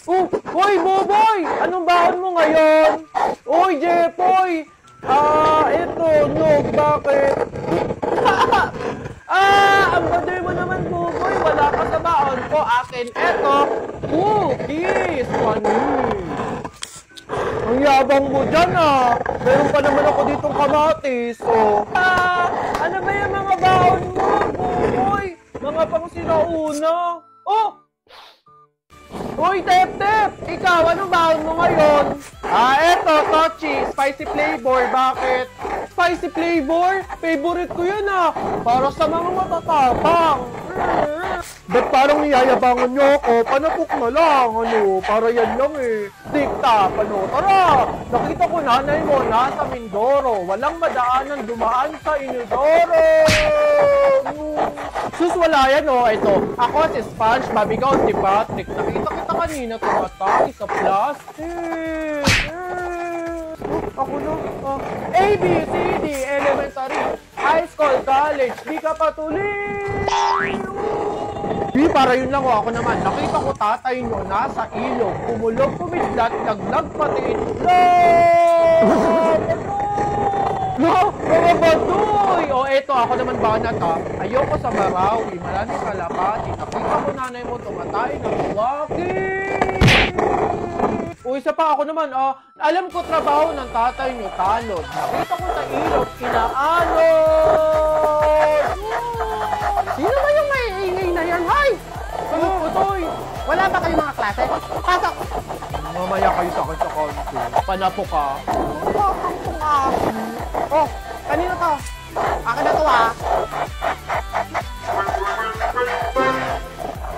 Oh, hoy, Boboy! Anong baon mo ngayon? Uy, Jepoy! Eto, Nog, bakit? Ang bader mo naman, Boboy. Wala ka sa baon ko. Akin, eto, cookies! Panis! Ang yabang mo dyan, Meron pa naman ako ditong kamatis, oh. Ano ba yung mga baon mo, Boboy? Mga pang sinauna. Oh! Uy, Tep-Tep! Ikaw, anong baon mo ngayon? Eto, Tochi, spicy flavor. Bakit? Spicy flavor? Favorite ko yan, para sa mga matatapang. Ba't parang niyayabangan nyo ako? Panapok na lang, para yan lang Dikta, Tara! Nakita ko nanay mo nasa Mindoro. Walang madaanan dumaan sa Inodoro. Sus, wala yan, Ito, ako si SpongeBob, ikaw si Patrick. Nakita kita kanina tumatay sa plastic. Ako na. A, B, C, D, elementary, high school, college, di ka patuloy. Para yun lang, ako naman. Nakita ko tatay nyo nasa ilog. Kumulog, kumidlat, laglag pati itlog. No, mga batoy! Eto, ako naman banat, Ayoko sa Marawi. Maraming kalapati. Nakita ko nanay mo tumatay ng walking. Isa pa ako naman, alam ko trabaho ng tatay nyo, talod. Nakita ko sa ilog, inaalod. Sino ba yung maiingay na yan? Hay! Putoy! Wala ba kayong mga klase? Pasok! Mamaya kayo sa akin sa konti. Panapo ka. Oh, kanino to? Akin na to,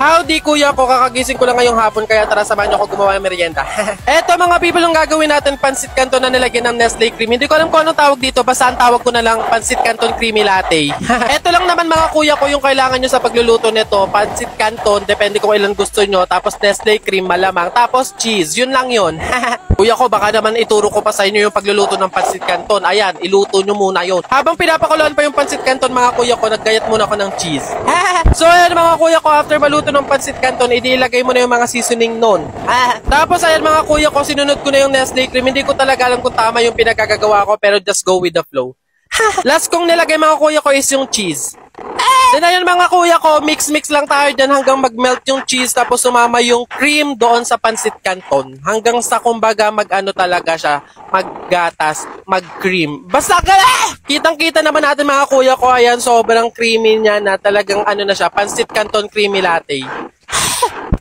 Howdy kuya ko, kakagising ko lang ngayong hapon kaya tara samahan niyo ako gumawa ng merienda. Eto mga people, ang gagawin natin, pansit canton na nilagyan ng Nestle cream. Hindi ko alam kung anong tawag dito, basta ang tawag ko na lang pansit canton creamy latte. Eto lang naman mga kuya ko yung kailangan nyo sa pagluluto nito. Pansit canton, depende kung ilan gusto nyo. Tapos Nestle cream malamang. Tapos cheese, yun lang yun. Kuya ko, baka naman ituro ko pa sa inyo yung pagluluto ng pansit canton. Ayan, iluto nyo muna yun. Habang pinapakuluan pa yung pansit canton mga kuya ko, naggayat muna ako ng cheese. So ayan mga kuya ko, after maluto ng pansit canton, ilagay mo na yung mga seasoning nun. Tapos ayan mga kuya ko, sinunod ko na yung Nestle cream. Hindi ko talaga alam kung tama yung pinagkagagawa ko, pero just go with the flow. Last kong nilagay mga kuya ko is yung cheese. Then ayan mga kuya ko, mix-mix lang tayo dyan hanggang mag-melt yung cheese, tapos sumama yung cream doon sa pansit canton. Hanggang sa kumbaga mag-ano talaga siya, maggatas, mag-cream. Basta kitang-kita naman natin mga kuya ko, ayan, sobrang creamy niya na talagang ano na siya, pansit canton creamy latte.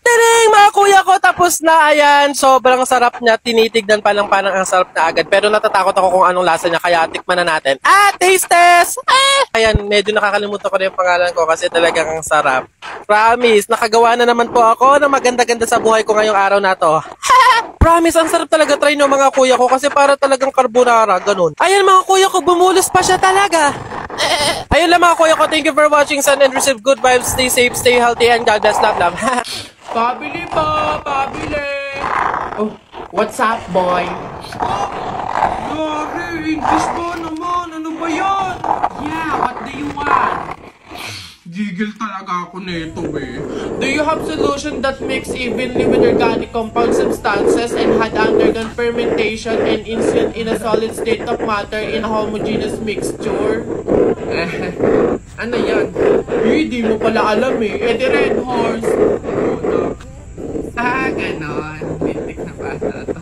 Tadang mga kuya ko, tapos na, ayan, sobrang sarap niya, tinitignan pa lang parang ang sarap na agad, pero natatakot ako kung anong lasa niya, kaya tikman na natin. Taste test! Ayan, medyo nakakalimutan ko na yung pangalan ko kasi talagang ang sarap. Promise, nakagawa na naman po ako ng maganda-ganda sa buhay ko ngayong araw na to. Promise, ang sarap talaga try nyo mga kuya ko kasi para talagang carbonara, ganun. Ayan mga kuya ko, bumulos pa siya talaga. Ayun lang mga kuya ko, thank you for watching, send and receive good vibes, stay safe, stay healthy, and God bless, love, love. Pabili pa, pabili. Oh, what's up, boy? Yari, English ba naman? Ano ba yan? Yeah, what do you want? Gigil talaga ako nito Do you have solution that mix evenly with organic compound substances and had undergone fermentation and instant in a solid state of matter in a homogeneous mixture? Ano yan? Di mo pala alam eh. The Red Horse. Ganon. Bintik na bata to.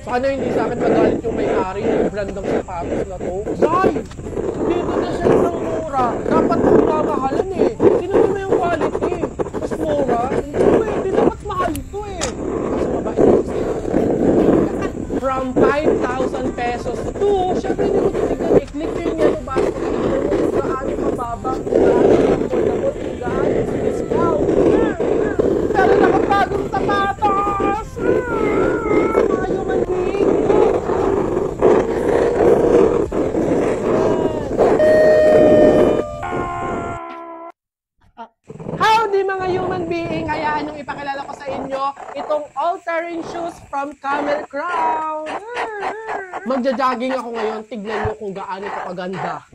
Sana hindi sa akin magalit yung may-ari ng brand ng sapatos na to. Zay! Dito na siya ng mura. Dapat mo pinamahalan eh. Tinan mo yung quality. Mas mura. Hindi pwede. Dapat mahal to eh. Mas mabait yung from 5,000 pesos to, syempre hindi mo titigan. I-click yung yellow button. Tignan mo kung gaano mababa, kung gaano affordable, kung gaano discount. Pero nakapagong sapatos! Ayaw man din! Howdy mga human being! Kaya dahan-dahan yung ipakilala ko sa inyo itong all-terrain shoes from Camel Crown. Magja-jogging ako ngayon. Tignan nyo kung gaano ito kaganda.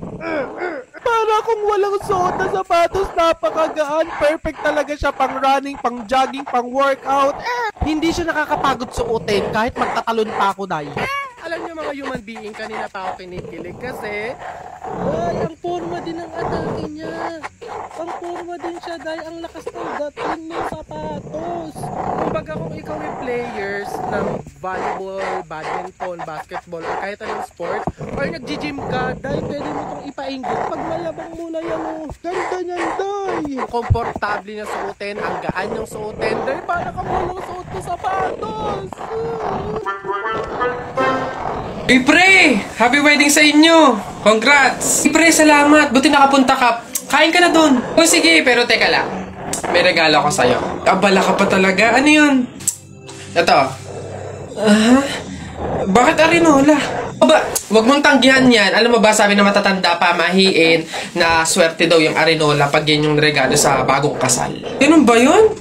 Para kung walang suot na sapatos, napakagaan. Perfect talaga siya pang running, pang jogging, pang workout. Hindi siya nakakapagod suotin kahit magtatalon pa ako, day. Alam niyo mga human being, kanina pa ako kinikilig kasi ay, ang forma din ng atake niya. Ang forma din siya dahil ang lakas ng dating ng sapatos. Kumbaga kung ikaw ay players ng volleyball, badminton, basketball, o kahit anong sport, or nag-gym ka, dahil pwede mo itong ipainggit pag mayabang mo na yan. Oh. Ganda niyan, day. Komportable niya suotin, ang gaan niyang suotin, dahil para kang walang suot na sapatos. Hey pre! Happy wedding sa inyo! Congrats! Hey pre, salamat! Buti nakapunta ka. Kain ka na dun. O sige, pero teka lang. May regalo ako sa'yo. Abala ka pa talaga. Ano yun? Ito. Bakit arinola? Wag mong tanggihan yan. Alam mo ba, sabi na matatanda pa, mahiin, na swerte daw yung arinola pag yan yung regalo sa bagong kasal. Ganun ba yun?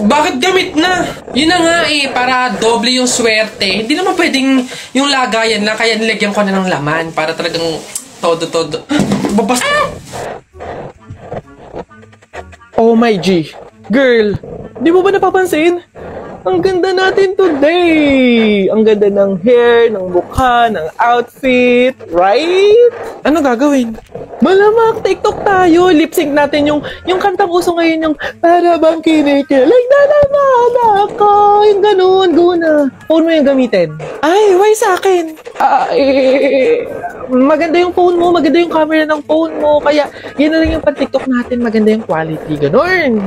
Bakit gamit na? Yun na nga eh, para doble yung swerte. Hindi naman pwedeng yung lagayan lang, kaya nilagyan ko na ng laman para talagang todo-todo. Babas... Oh my G. Girl, di mo ba napapansin? Ang ganda natin today! Ang ganda ng hair, ng mukha, ng outfit, right? Ano gagawin? Malamang TikTok tayo, lip sync natin yung kantang uso ngayon, yung para bang kinikilig na naman ako, yung ganun, guna. Phone mo yung gamitin. Ay, why sa akin? Maganda yung phone mo, maganda yung camera ng phone mo, kaya yun na lang yung pan-TikTok natin, maganda yung quality, ganun.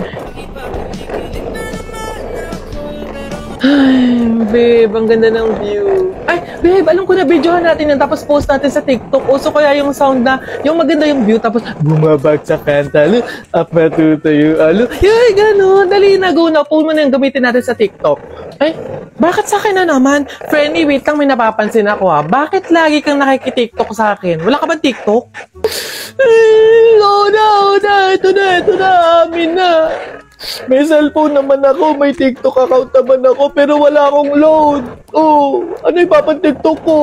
Ay, babe, ang ganda ng view. Ay, babe, alam ko na, videohan natin yan, tapos post natin sa TikTok. Uso kaya yung sound na, yung maganda yung view, tapos bumabag sa kanta, up matutuyo, yay, gano'n, dali na, go na, phone mo na yung gamitin natin sa TikTok. Ay, bakit sa akin na naman? Friendly, wait lang, may napapansin ako ha. Bakit lagi kang nakikitiktok sa akin? Wala ka bang TikTok? Ito na, amin na. May cellphone naman ako, may TikTok account naman ako, pero wala akong load. Oh, ano yung papan-TikTok ko?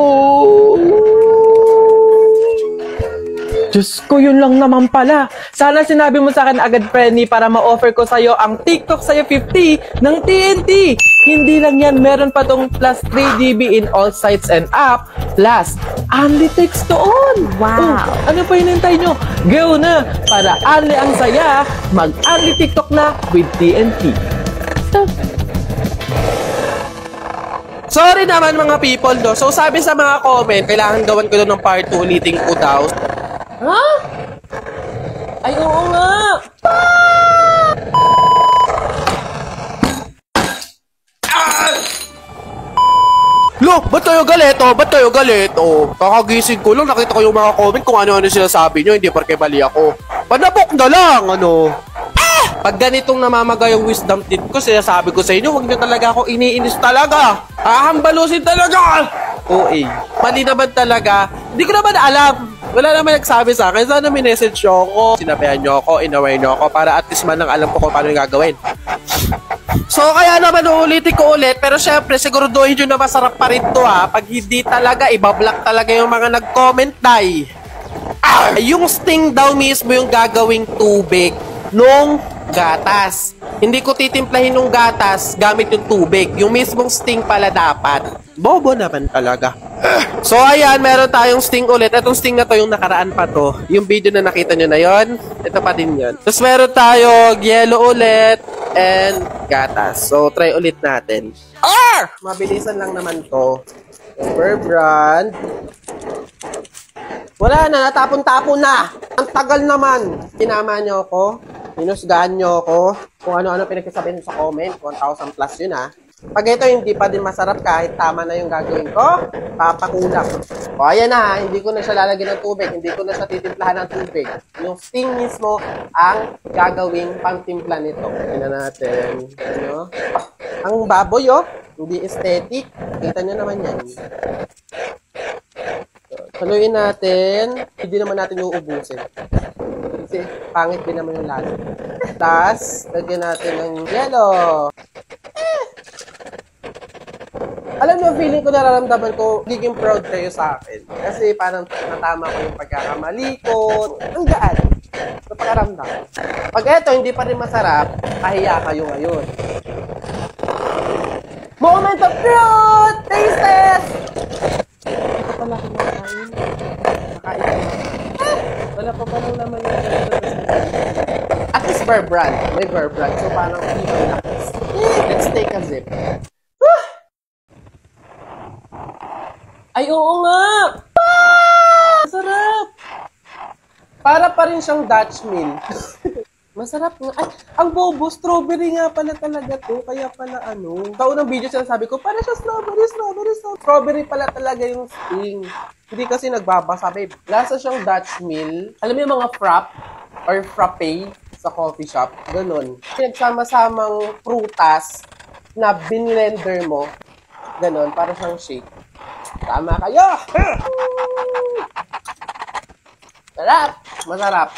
Diyos ko, yun lang naman pala. Sana sinabi mo sa akin agad, Frenny, para ma-offer ko sa'yo ang TikTok sa'yo 50 ng TNT. Hindi lang yan, meron pa tong plus 3 GB in all sites and app, plus only text to all. Wow! Ano pa hinintay nyo? Go na! Para only ang saya, mag-only TikTok na with TNT. Sorry naman mga people, no? So sabi sa mga comment, kailangan gawan ko ng part 2, ulitin ko daw. Ha? Ay, oo nga! Lo, ba't kayo galit? Ba't kayo galit? Kakagising ko lang, nakita ko yung mga comment kung ano-ano sinasabi nyo, hindi porke bali ako. Panabok na lang, ano? Pag ganitong namamaga yung wisdom tip ko, sinasabi ko sa inyo, huwag nyo talaga ako iniinis talaga. Hahambalusin talaga! Mali naman talaga. Hindi ko naman alam. Wala naman nagsabi sa akin. Sana minessage nyo ako. Sinabihan nyo ako, inaway nyo ako para at least man lang alam ko kung paano yung gagawin. So kaya naman uulitin ko ulit, pero syempre siguraduhin nyo na masarap pa rin to ha. Pag hindi talaga, ibablock talaga yung mga nag-comment dahil. Yung sting daw mismo yung gagawing tubig nung gatas. Hindi ko titimplahin ng gatas gamit yung tubig. Yung mismong sting pala dapat. Bobo naman talaga. So ayan, meron tayong sting ulit. Itong sting na to, yung nakaraan pa to. Yung video na nakita nyo na yon, ito pa din yun. Tapos meron tayo yellow ulit and gatas. So try ulit natin. Mabilisan lang naman to. Per brand. Wala na, natapon-tapon na. Ang tagal naman. Tinama nyo ako. Minusgahan nyo ako. Kung ano-ano pinagkasabihin sa comment. 1,000 plus yun ha. Pag ito hindi pa din masarap kahit tama na yung gagawin ko, papakulang. O ayan na, hindi ko na siya lalagyan ng tubig. Hindi ko na siya titimplahan ng tubig. Yung sting mismo ang gagawing pangtimpla nito. Tingnan natin. Ano? Ang baboy hindi aesthetic. Kita nyo naman yan. Haluin natin. Hindi naman natin uubusin. Kasi pangit din naman yung lasa. Tas, lagyan natin ng yellow. Alam niyo, feeling ko, nararamdaman ko, giging proud kayo sa akin. Kasi parang natama ko yung pagkakamali ko. Ang gaan. Sa pakaramdam. Pag eto, hindi pa rin masarap, kahiya kayo ngayon. Moment of truth! Taste test! Ito pala kumakain. Nakain ko na. Wala pa palang naman yung at least Bear Brand. May Bear Brand. So parang hindi relax. Let's take a sip. Ay, oo nga! Masarap! Para pa rin siyang Dutch Mill. Masarap nga. Ay, ang bobo, strawberry nga pala talaga to. Kaya pala sa unang video sinasabi ko, para siya strawberry. Strawberry pala talaga yung sting. Hindi kasi nagbabasa, babe. Lasa siyang Dutch Mill. Alam mo yung mga frap or frappe sa coffee shop? Ganon. Pinagsama-samang prutas na binlender mo. Ganon, para siyang shake. Tama kayo! Sarap! Masarap!